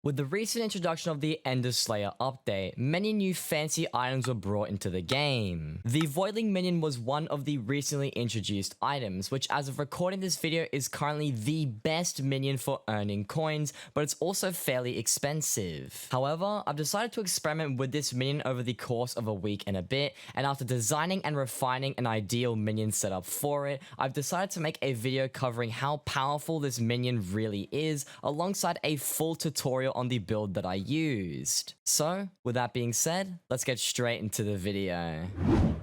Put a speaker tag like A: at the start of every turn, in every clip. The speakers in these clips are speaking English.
A: With the recent introduction of the Ender Slayer update, many new fancy items were brought into the game. The Voidling minion was one of the recently introduced items, which as of recording this video is currently the best minion for earning coins, but it's also fairly expensive. However, I've decided to experiment with this minion over the course of a week and a bit, and after designing and refining an ideal minion setup for it, I've decided to make a video covering how powerful this minion really is, alongside a full tutorial on the build that I used. So, with that being said, let's get straight into the video.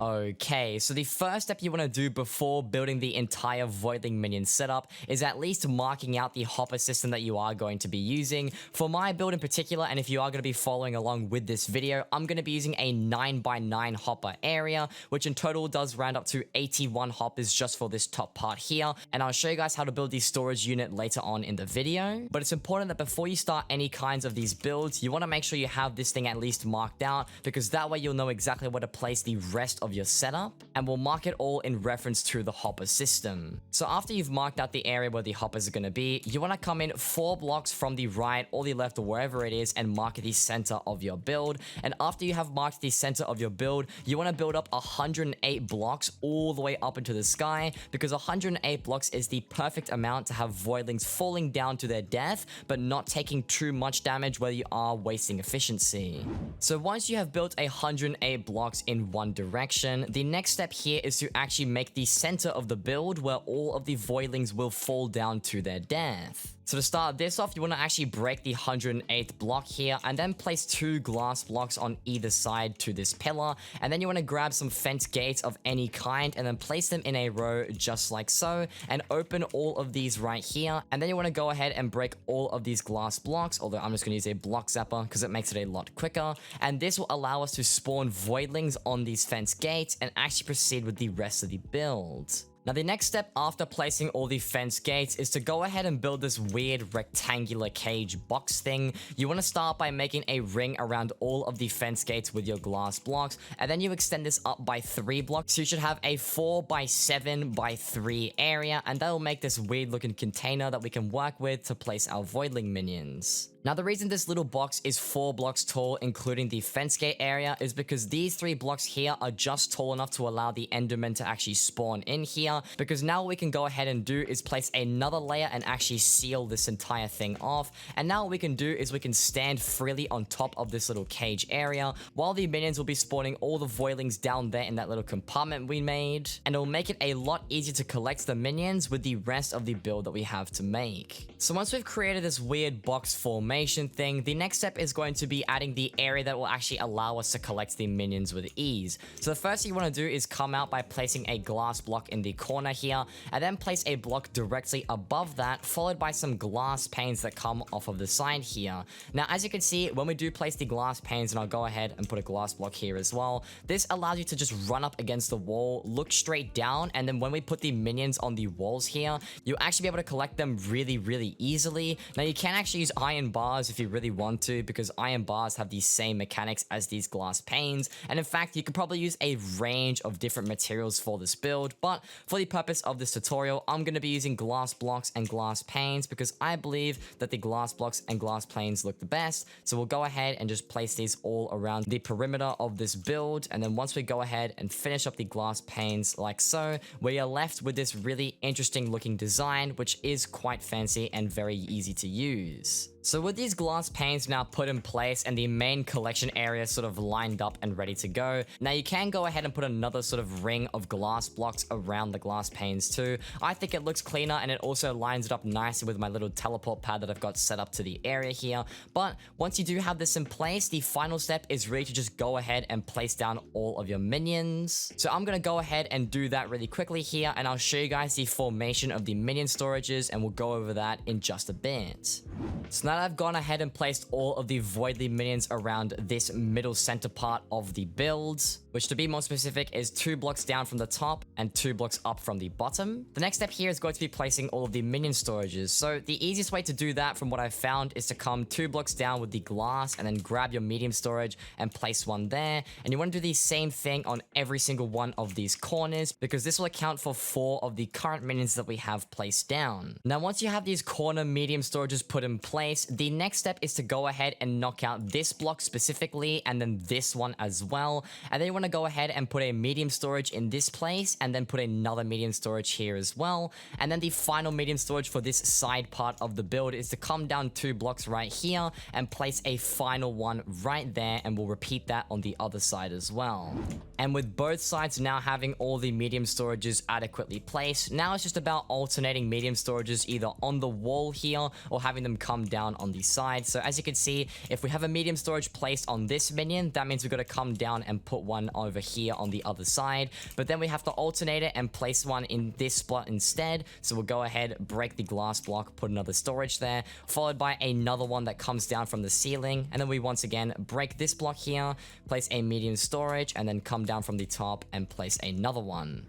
A: Okay, so the first step you want to do before building the entire Voidling minion setup is at least marking out the hopper system that you are going to be using. For my build in particular, and if you are going to be following along with this video, I'm going to be using a 9x9 hopper area, which in total does round up to 81 hoppers just for this top part here, and I'll show you guys how to build the storage unit later on in the video. But it's important that before you start any kinds of these builds, you want to make sure you have this thing at least marked out, because that way you'll know exactly where to place the rest of your setup, and we'll mark it all in reference to the hopper system. So after you've marked out the area where the hoppers are going to be, you want to come in 4 blocks from the right or the left or wherever it is and mark the center of your build. And after you have marked the center of your build, you want to build up 108 blocks all the way up into the sky, because 108 blocks is the perfect amount to have voidlings falling down to their death but not taking too much damage where you are wasting efficiency. So once you have built 108 blocks in one direction, the next step here is to actually make the center of the build where all of the voidlings will fall down to their death. So to start this off, you want to actually break the 108th block here and then place 2 glass blocks on either side to this pillar, and then you want to grab some fence gates of any kind and then place them in a row just like so, and open all of these right here, and then you want to go ahead and break all of these glass blocks, although I'm just going to use a block zapper because it makes it a lot quicker, and this will allow us to spawn voidlings on these fence gates and actually proceed with the rest of the build. Now the next step after placing all the fence gates is to go ahead and build this weird rectangular cage box thing. You want to start by making a ring around all of the fence gates with your glass blocks, and then you extend this up by 3 blocks. So you should have a 4x7x3 area, and that will make this weird looking container that we can work with to place our voidling minions. Now the reason this little box is 4 blocks tall, including the fence gate area, is because these 3 blocks here are just tall enough to allow the enderman to actually spawn in here, because now what we can go ahead and do is place another layer and actually seal this entire thing off. And now what we can do is we can stand freely on top of this little cage area, while the minions will be spawning all the voidlings down there in that little compartment we made, and it will make it a lot easier to collect the minions with the rest of the build that we have to make. So once we've created this weird box formation thing, the next step is going to be adding the area that will actually allow us to collect the minions with ease. So the first thing you want to do is come out by placing a glass block in the corner here, and then place a block directly above that, followed by some glass panes that come off of the side here. Now as you can see, when we do place the glass panes, and I'll go ahead and put a glass block here as well, this allows you to just run up against the wall, look straight down, and then when we put the minions on the walls here, you'll actually be able to collect them really easily. Now you can actually use iron bars if you really want to, because iron bars have the same mechanics as these glass panes, and in fact you could probably use a range of different materials for this build, but for the purpose of this tutorial, I'm going to be using glass blocks and glass panes because I believe that the glass blocks and glass panes look the best. So we'll go ahead and just place these all around the perimeter of this build, and then once we go ahead and finish up the glass panes like so, we are left with this really interesting looking design, which is quite fancy and very easy to use. So with these glass panes now put in place and the main collection area sort of lined up and ready to go, now you can go ahead and put another sort of ring of glass blocks around the glass panes too. I think it looks cleaner, and it also lines it up nicely with my little teleport pad that I've got set up to the area here. But once you do have this in place, the final step is really to just go ahead and place down all of your minions. So I'm going to go ahead and do that really quickly here, and I'll show you guys the formation of the minion storages, and we'll go over that in just a bit. So now that I've gone ahead and placed all of the Voidling minions around this middle center part of the build, which to be more specific is 2 blocks down from the top and 2 blocks up from the bottom. The next step here is going to be placing all of the minion storages. So the easiest way to do that from what I've found is to come 2 blocks down with the glass and then grab your medium storage and place one there. And you want to do the same thing on every single one of these corners, because this will account for 4 of the current minions that we have placed down. Now once you have these corner medium storages put in place, place, the next step is to go ahead and knock out this block specifically, and then this one as well. And then you want to go ahead and put a medium storage in this place, and then put another medium storage here as well. And then the final medium storage for this side part of the build is to come down 2 blocks right here and place a final one right there, and we'll repeat that on the other side as well. And with both sides now having all the medium storages adequately placed, now it's just about alternating medium storages either on the wall here or having them come down on the side. So as you can see, if we have a medium storage placed on this minion, that means we've got to come down and put one over here on the other side. But then we have to alternate it and place one in this spot instead. So we'll go ahead, break the glass block, put another storage there, followed by another one that comes down from the ceiling. And then we once again break this block here, place a medium storage, and then come down from the top and place another one.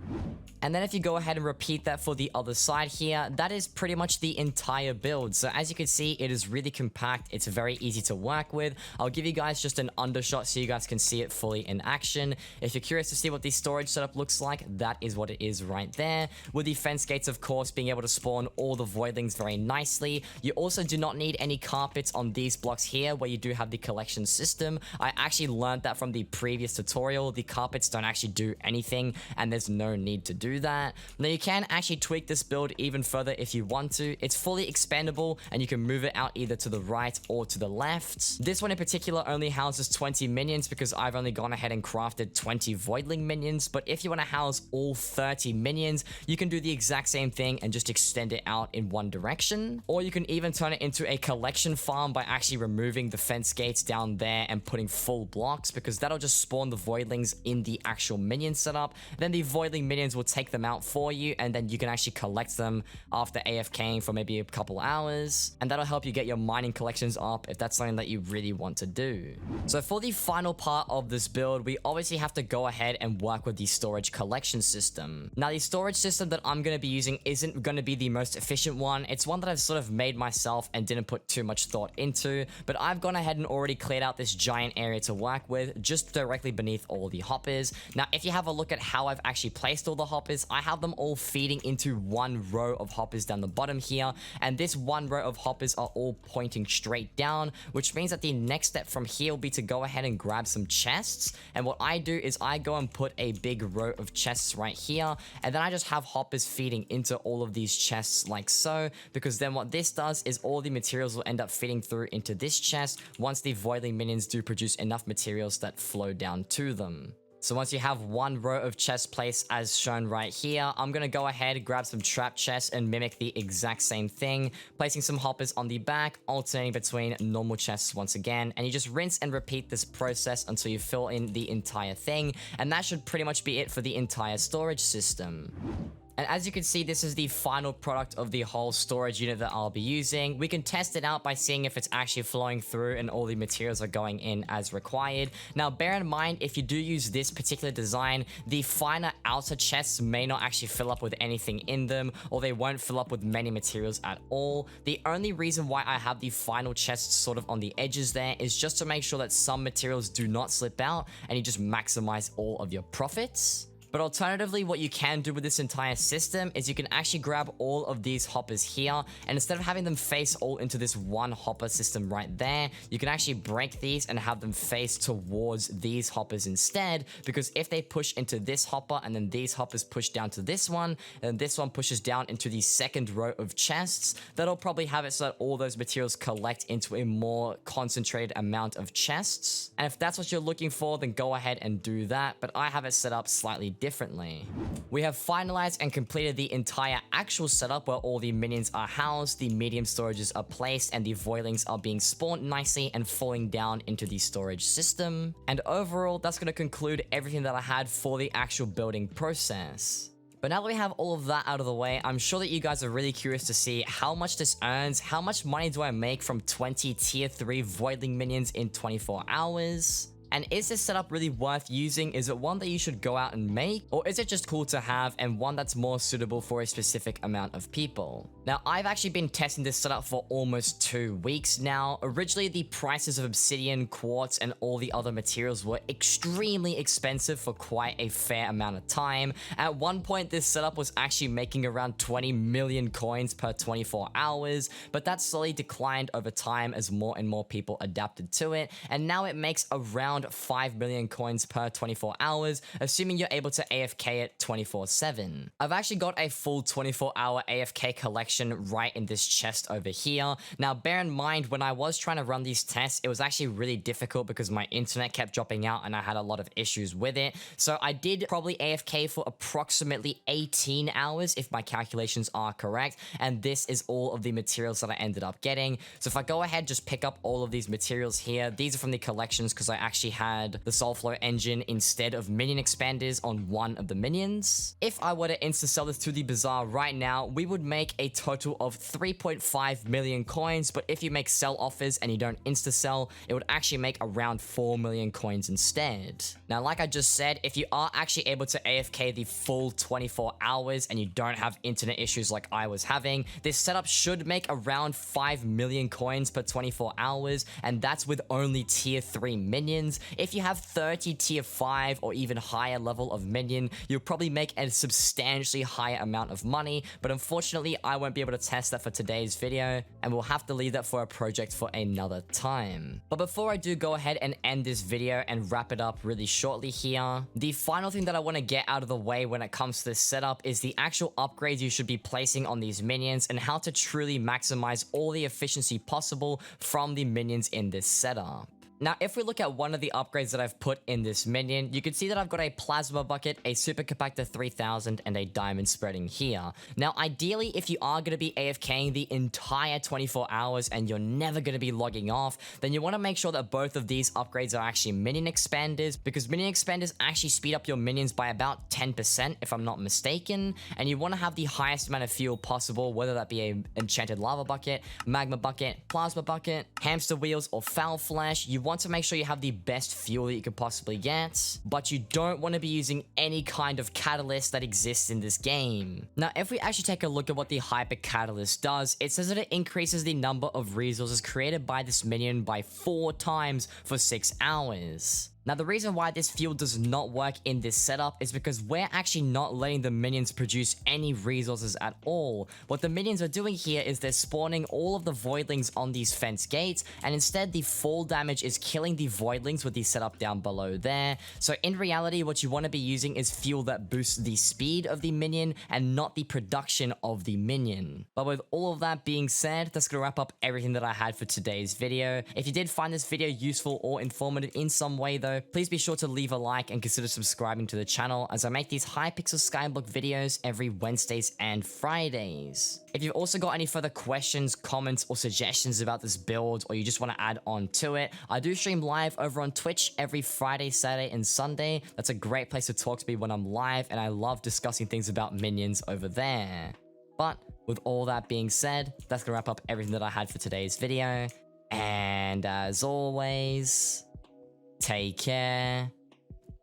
A: And then if you go ahead and repeat that for the other side here, that is pretty much the entire build. So as you can see, it is really compact. It's very easy to work with. I'll give you guys just an undershot so you guys can see it fully in action. If you're curious to see what the storage setup looks like, that is what it is right there. With the fence gates, of course, being able to spawn all the voidlings very nicely. You also do not need any carpets on these blocks here where you do have the collection system. I actually learned that from the previous tutorial. The carpets don't actually do anything, and there's no need to do that. Now you can actually tweak this build even further if you want to. It's fully expandable, and you can move it out either to the right or to the left. This one in particular only houses 20 minions because I've only gone ahead and crafted 20 voidling minions. But if you want to house all 30 minions, you can do the exact same thing and just extend it out in one direction. Or you can even turn it into a collection farm by actually removing the fence gates down there and putting full blocks, because that'll just spawn the voidlings in the actual minion setup. Then the voidling minions will take them out for you, and then you can actually collect them after AFKing for maybe a couple hours, and that'll help you get your mining collections up if that's something that you really want to do. So for the final part of this build, we obviously have to go ahead and work with the storage collection system. Now the storage system that I'm going to be using isn't going to be the most efficient one. It's one that I've sort of made myself and didn't put too much thought into, but I've gone ahead and already cleared out this giant area to work with just directly beneath all the hoppers. Now if you have a look at how I've actually placed all the hoppers, I have them all feeding into one row of hoppers down the bottom here, and this one row of hoppers are all pointing straight down, which means that the next step from here will be to go ahead and grab some chests. And what I do is I go and put a big row of chests right here, and then I just have hoppers feeding into all of these chests like so, because then what this does is all the materials will end up feeding through into this chest once the voidling minions do produce enough materials that flow down to them. So once you have one row of chests placed as shown right here, I'm going to go ahead, grab some trap chests and mimic the exact same thing, placing some hoppers on the back, alternating between normal chests once again, and you just rinse and repeat this process until you fill in the entire thing, and that should pretty much be it for the entire storage system. And as you can see, this is the final product of the whole storage unit that I'll be using. We can test it out by seeing if it's actually flowing through and all the materials are going in as required. Now, bear in mind, if you do use this particular design, the finer outer chests may not actually fill up with anything in them, or they won't fill up with many materials at all. The only reason why I have the final chests sort of on the edges there is just to make sure that some materials do not slip out and you just maximize all of your profits. But alternatively, what you can do with this entire system is you can actually grab all of these hoppers here, and instead of having them face all into this one hopper system right there, you can actually break these and have them face towards these hoppers instead, because if they push into this hopper and then these hoppers push down to this one, and this one pushes down into the second row of chests, that'll probably have it so that all those materials collect into a more concentrated amount of chests. And if that's what you're looking for, then go ahead and do that, but I have it set up slightly differently. We have finalized and completed the entire actual setup where all the minions are housed, the medium storages are placed, and the voidlings are being spawned nicely and falling down into the storage system. And overall, that's going to conclude everything that I had for the actual building process. But now that we have all of that out of the way, I'm sure that you guys are really curious to see how much this earns, how much money do I make from 20 tier 3 voidling minions in 24 hours? And is this setup really worth using? Is it one that you should go out and make? Or is it just cool to have and one that's more suitable for a specific amount of people? Now, I've actually been testing this setup for almost 2 weeks now. Originally, the prices of obsidian, quartz, and all the other materials were extremely expensive for quite a fair amount of time. At one point, this setup was actually making around 20 million coins per 24 hours, but that slowly declined over time as more and more people adapted to it, and now it makes around 5 million coins per 24 hours, assuming you're able to AFK it 24/7. I've actually got a full 24-hour AFK collection right in this chest over here. Now, bear in mind, when I was trying to run these tests, it was actually really difficult because my internet kept dropping out and I had a lot of issues with it. So I did probably AFK for approximately 18 hours if my calculations are correct, and this is all of the materials that I ended up getting. So if I go ahead, just pick up all of these materials here, these are from the collections because I actually had the Soulflow engine instead of minion expanders on one of the minions. If I were to insta-sell this to the bazaar right now, we would make a total of 3.5 million coins, but if you make sell offers and you don't insta-sell, it would actually make around 4 million coins instead. Now, like I just said, if you are actually able to AFK the full 24 hours and you don't have internet issues like I was having, this setup should make around 5 million coins per 24 hours, and that's with only tier 3 minions. If you have 30 tier 5 or even higher level of minion, you'll probably make a substantially higher amount of money, but unfortunately I won't be able to test that for today's video, and we'll have to leave that for a project for another time. But before I do go ahead and end this video and wrap it up really shortly here, the final thing that I want to get out of the way when it comes to this setup is the actual upgrades you should be placing on these minions and how to truly maximize all the efficiency possible from the minions in this setup. Now, if we look at one of the upgrades that I've put in this minion, you can see that I've got a plasma bucket, a super compactor 3000, and a diamond spreading here. Now, ideally, if you are going to be AFKing the entire 24 hours and you're never going to be logging off, then you want to make sure that both of these upgrades are actually minion expanders, because minion expanders actually speed up your minions by about 10%, if I'm not mistaken, and you want to have the highest amount of fuel possible, whether that be a enchanted lava bucket, magma bucket, plasma bucket, hamster wheels, or foul flesh. You want to make sure you have the best fuel that you could possibly get, but you don't want to be using any kind of catalyst that exists in this game. Now, if we actually take a look at what the hyper catalyst does, it says that it increases the number of resources created by this minion by 4 times for 6 hours. Now, the reason why this fuel does not work in this setup is because we're actually not letting the minions produce any resources at all. What the minions are doing here is they're spawning all of the voidlings on these fence gates, and instead the fall damage is killing the voidlings with the setup down below there. So in reality, what you want to be using is fuel that boosts the speed of the minion and not the production of the minion. But with all of that being said, that's gonna wrap up everything that I had for today's video. If you did find this video useful or informative in some way though, please be sure to leave a like and consider subscribing to the channel, as I make these Hypixel Skyblock videos every Wednesdays and Fridays. If you've also got any further questions, comments, or suggestions about this build, or you just want to add on to it, I do stream live over on Twitch every Friday, Saturday, and Sunday. That's a great place to talk to me when I'm live, and I love discussing things about minions over there. But with all that being said, that's gonna wrap up everything that I had for today's video, and as always, take care,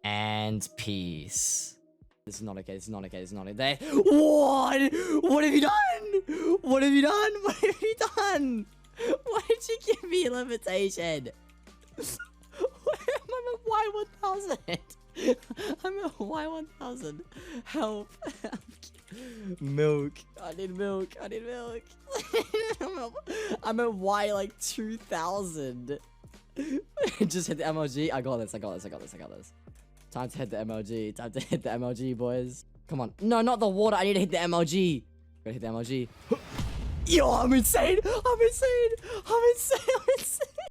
A: and peace. This is not okay, this is not okay, this is not okay. What? What have you done? What have you done? What have you done? Why did you give me levitation? I'm at Y1000. I'm at Y1000. Help. Milk. I need milk. I need milk. I'm at Y like 2000. Just hit the MLG. I got this. I got this. I got this. I got this. Time to hit the MLG. Time to hit the MLG, boys. Come on. No, not the water. I need to hit the MLG. Gotta hit the MLG. Yo, I'm insane. I'm insane. I'm insane. I'm insane.